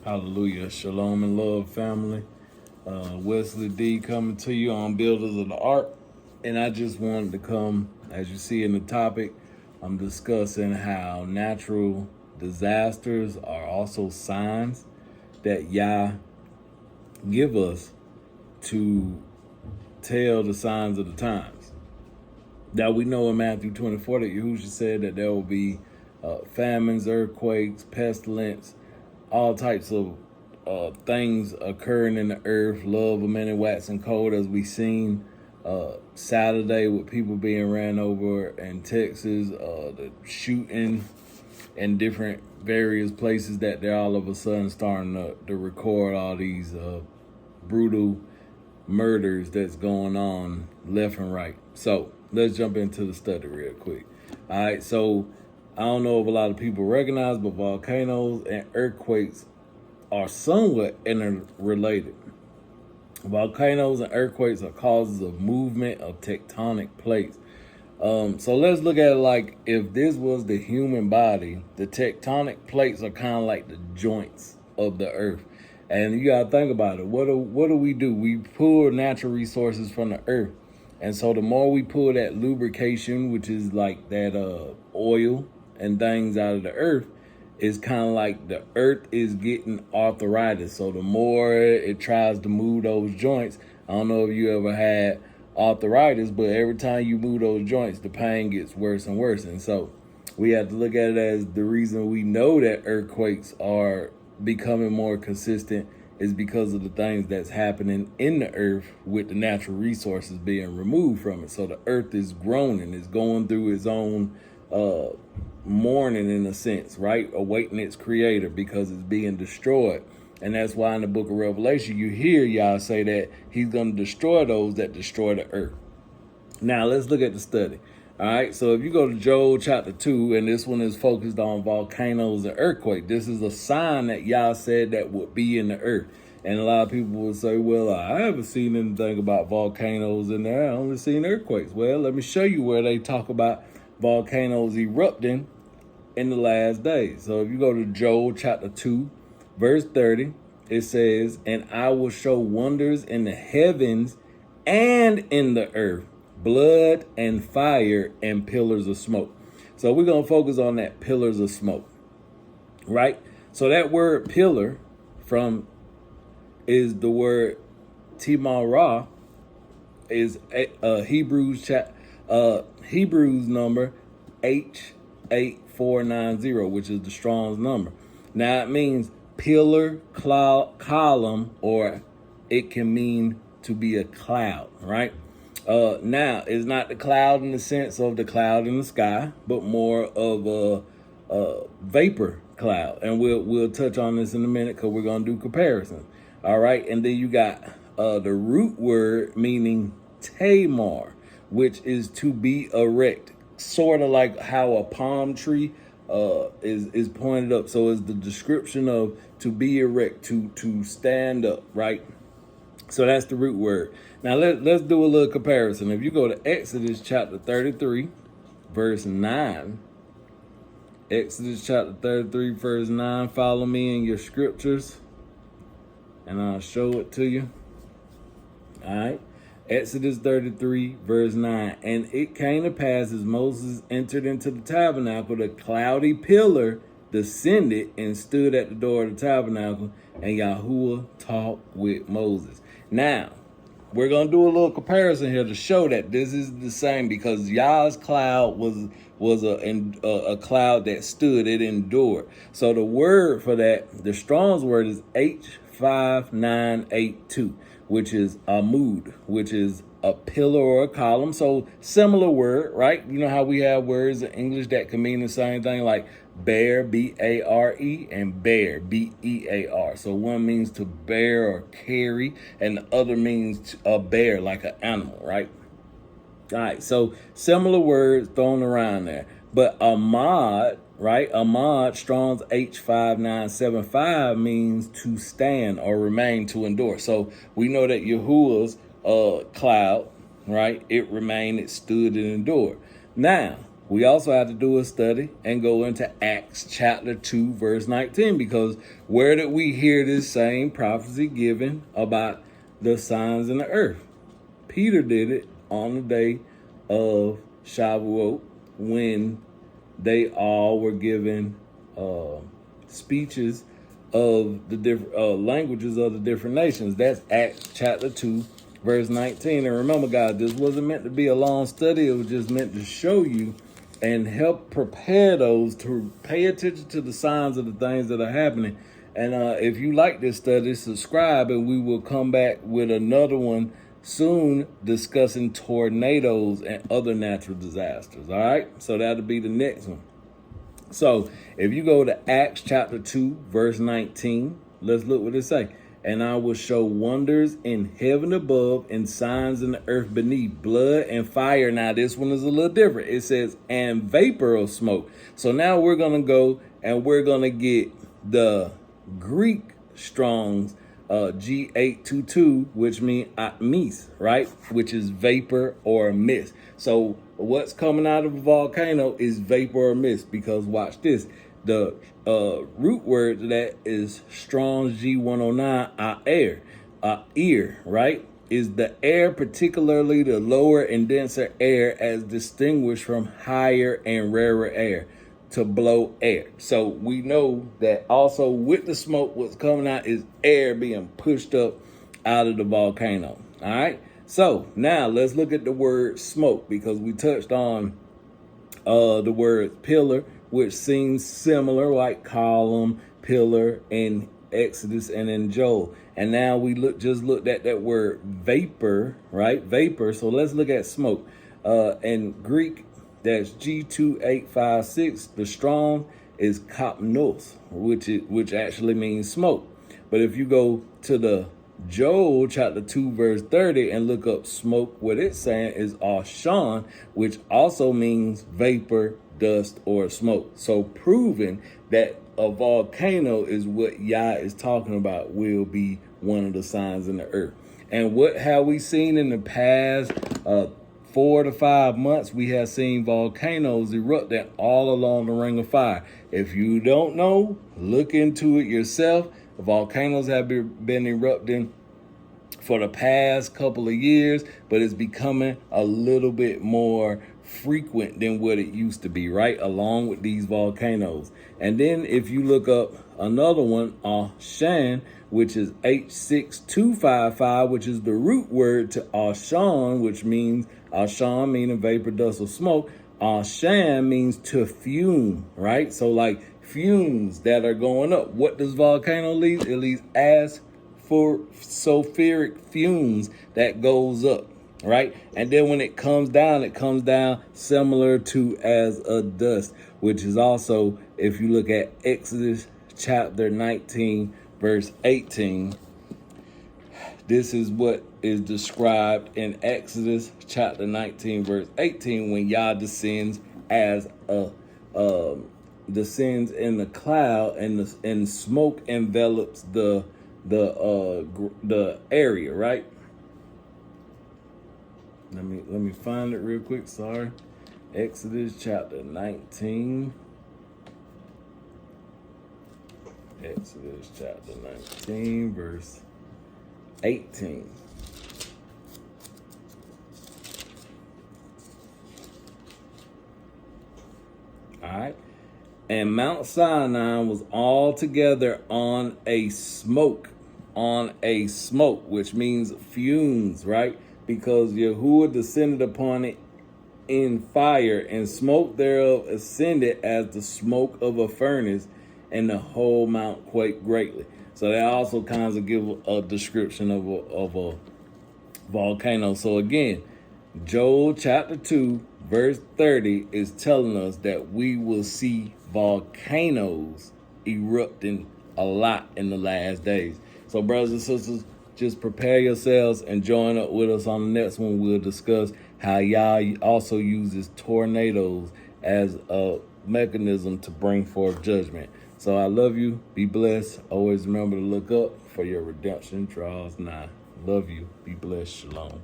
Hallelujah. Shalom and love, family. Wesley D coming to you on Builders of the Ark. And I just wanted to come, as you see in the topic, I'm discussing how natural disasters are also signs that Yah give us to tell the signs of the times. Now we know in Matthew 24 that Yahushua said that there will be famines, earthquakes, pestilence, all types of things occurring in the earth. Love of many waxing cold, as we seen Saturday with people being ran over in Texas, the shooting in different various places that they're all of a sudden starting to record all these brutal murders that's going on left and right. So let's jump into the study real quick. All right, so I don't know if a lot of people recognize, but volcanoes and earthquakes are somewhat interrelated. Volcanoes and earthquakes are causes of movement of tectonic plates. So let's look at it like if this was the human body, the tectonic plates are kind of like the joints of the earth. And you gotta think about it. What do we do? We pull natural resources from the earth. And so the more we pull that lubrication, which is like that oil and things out of the earth, it's kind of like the earth is getting arthritis. So the more it tries to move those joints, I don't know if you ever had arthritis, but every time you move those joints, the pain gets worse and worse. And so we have to look at it as the reason we know that earthquakes are becoming more consistent is because of the things that's happening in the earth with the natural resources being removed from it. So the earth is groaning, it's going through its own mourning in a sense, right? Awaiting its creator because it's being destroyed. And that's why in the book of Revelation, you hear Yah say that he's going to destroy those that destroy the earth. Now, let's look at the study. All right, so if you go to Joel chapter 2, and this one is focused on volcanoes and earthquakes, this is a sign that Yah said that would be in the earth. And a lot of people will say, well, I haven't seen anything about volcanoes in there. I only seen earthquakes. Well, let me show you where they talk about volcanoes erupting in the last days. So if you go to Joel chapter 2, verse 30, it says, and I will show wonders in the heavens and in the earth, blood and fire and pillars of smoke. So we're going to focus on that pillars of smoke, right? So that word pillar is the word timarah, is Hebrews number H8490, which is the Strong's number. Now it means pillar, column, or it can mean to be a cloud, right? Now, it's not the cloud in the sense of the cloud in the sky, but more of a vapor cloud. And we'll touch on this in a minute because we're going to do comparisons. All right. And then you got the root word meaning tamar, which is to be erect, sort of like how a palm tree is pointed up. So it's the description of to be erect, to stand up, right? So that's the root word. Now let's do a little comparison. If you go to Exodus chapter 33, verse 9, Exodus chapter 33, verse 9, follow me in your scriptures, and I'll show it to you. All right. Exodus 33, verse 9. And it came to pass as Moses entered into the tabernacle, the cloudy pillar descended and stood at the door of the tabernacle, and Yahuwah talked with Moses. Now, we're going to do a little comparison here to show that this is the same, because Yah's cloud was a cloud that stood, it endured. So the word for that, the Strong's word is H5982, which is amud, which is a pillar or a column. So similar word, right? You know how we have words in English that can mean the same thing, like bear, B-A-R-E, and bear, B-E-A-R. So one means to bear or carry, and the other means a bear, like an animal, right? All right, so similar words thrown around there. But amad, right? Amad, Strong's H5975, means to stand or remain, to endure. So we know that Yahuwah's cloud, right? It remained, it stood, and endured. Now, we also have to do a study and go into Acts chapter 2, verse 19, because where did we hear this same prophecy given about the signs in the earth? Peter did it on the day of Shavuot when they all were given speeches of the different languages of the different nations. That's Acts chapter 2, verse 19. And remember, guys, this wasn't meant to be a long study. It was just meant to show you and help prepare those to pay attention to the signs of the things that are happening. And if you like this study, subscribe, and we will come back with another one soon discussing tornadoes and other natural disasters. All right, so that'll be the next one. So if you go to Acts chapter 2, verse 19, let's look what it say. And I will show wonders in heaven above and signs in the earth beneath, blood and fire. Now this one is a little different. It says, and vapor of smoke. So now we're going to go and we're going to get the Greek Strong's G822, which means atmis, right? Which is vapor or mist. So what's coming out of a volcano is vapor or mist, because watch this. The root word to that is Strong's G109, air, right? Is the air, particularly the lower and denser air, as distinguished from higher and rarer air, to blow air. So we know that also with the smoke, what's coming out is air being pushed up out of the volcano. All right. So now let's look at the word smoke, because we touched on the word pillar, which seems similar, like column, pillar in Exodus and in Joel. And now we just looked at that word vapor, right? Vapor. So let's look at smoke. In Greek, that's G2856. The Strong is kapnos, which actually means smoke. But if you go to the Joel chapter 2, verse 30 and look up smoke, what it's saying is ashan, which also means vapor, dust, or smoke. So proving that a volcano is what Yah is talking about will be one of the signs in the earth. And what have we seen in the past 4 to 5 months? We have seen volcanoes erupting all along the Ring of Fire. If you don't know, look into it yourself. Volcanoes have been erupting for the past couple of years, but it's becoming a little bit more frequent than what it used to be, right? Along with these volcanoes. And then if you look up another one, Ashan, which is H6255, which is the root word to Ashan, which means Ashan meaning vapor, dust, or smoke. Ashan means to fume, right? So like fumes that are going up. What does volcano leave? It leaves sulfuric fumes that goes up, right? And then when it comes down similar to as a dust, which is also, if you look at Exodus chapter 19, verse 18, this is what is described in Exodus chapter 19, verse 18, when Yah descends as descends in the cloud, and smoke envelops the area, right? Let me find it real quick. Sorry. Exodus chapter 19. Exodus chapter 19, verse 18. All right. And Mount Sinai was altogether on a smoke, which means fumes, right? Because Yahuwah descended upon it in fire, and smoke thereof ascended as the smoke of a furnace, and the whole mount quaked greatly. So that also kind of give a description of a volcano. So again, Joel chapter 2, verse 30 is telling us that we will see volcanoes erupting a lot in the last days. So brothers and sisters, just prepare yourselves and join up with us on the next one. We'll discuss how Yah also uses tornadoes as a mechanism to bring forth judgment. So I love you. Be blessed. Always remember to look up, for your redemption draws nigh. Love you. Be blessed. Shalom.